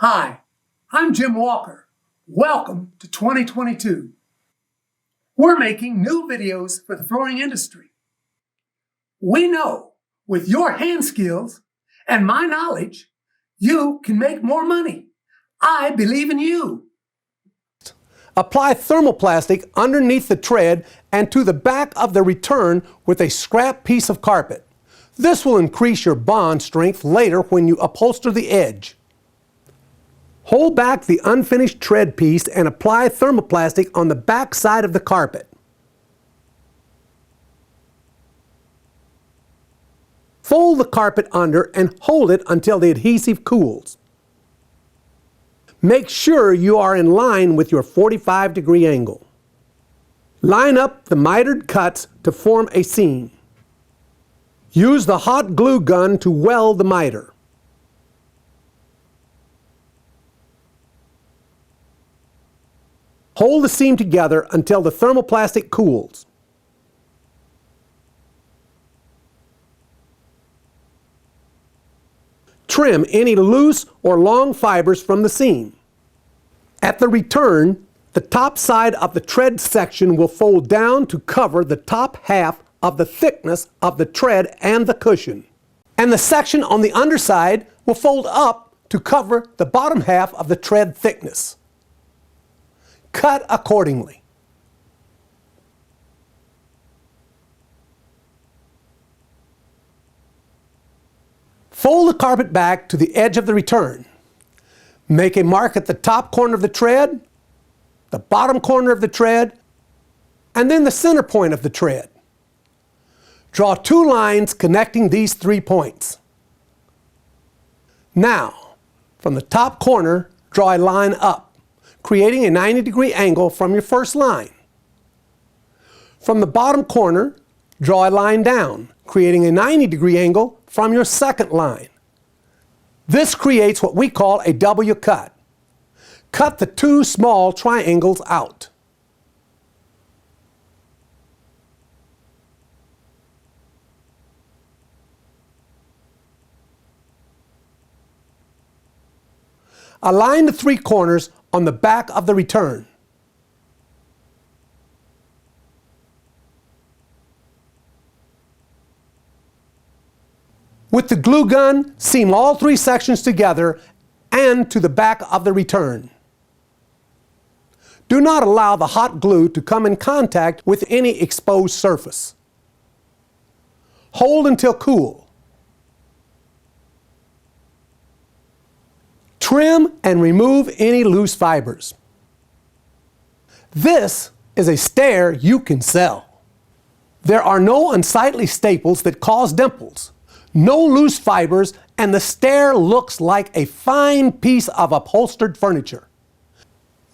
Hi, I'm Jim Walker. Welcome to 2022. We're making new videos for the flooring industry. We know with your hand skills and my knowledge, you can make more money. I believe in you. Apply thermoplastic underneath the tread and to the back of the return with a scrap piece of carpet. This will increase your bond strength later when you upholster the edge. Hold back the unfinished tread piece and apply thermoplastic on the back side of the carpet. Fold the carpet under and hold it until the adhesive cools. Make sure you are in line with your 45-degree angle. Line up the mitered cuts to form a seam. Use the hot glue gun to weld the miter. Hold the seam together until the thermoplastic cools. Trim any loose or long fibers from the seam. At the return, the top side of the tread section will fold down to cover the top half of the thickness of the tread and the cushion. And the section on the underside will fold up to cover the bottom half of the tread thickness. Cut accordingly. Fold the carpet back to the edge of the return. Make a mark at the top corner of the tread, the bottom corner of the tread, and then the center point of the tread. Draw two lines connecting these 3 points. Now, from the top corner, draw a line up, creating a 90-degree angle from your first line. From the bottom corner, draw a line down, creating a 90-degree angle from your second line. This creates what we call a W cut. Cut the two small triangles out. Align the 3 corners on the back of the return. With the glue gun, seam all 3 sections together and to the back of the return. Do not allow the hot glue to come in contact with any exposed surface. Hold until cool. Trim and remove any loose fibers. This is a stair you can sell. There are no unsightly staples that cause dimples, no loose fibers, and the stair looks like a fine piece of upholstered furniture.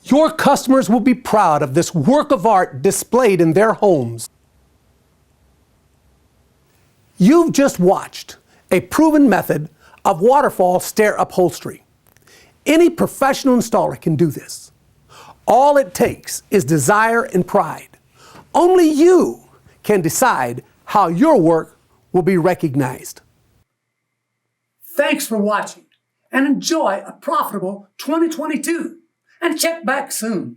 Your customers will be proud of this work of art displayed in their homes. You've just watched a proven method of waterfall stair upholstery. Any professional installer can do this. All it takes is desire and pride. Only you can decide how your work will be recognized. Thanks for watching and enjoy a profitable 2022. And check back soon.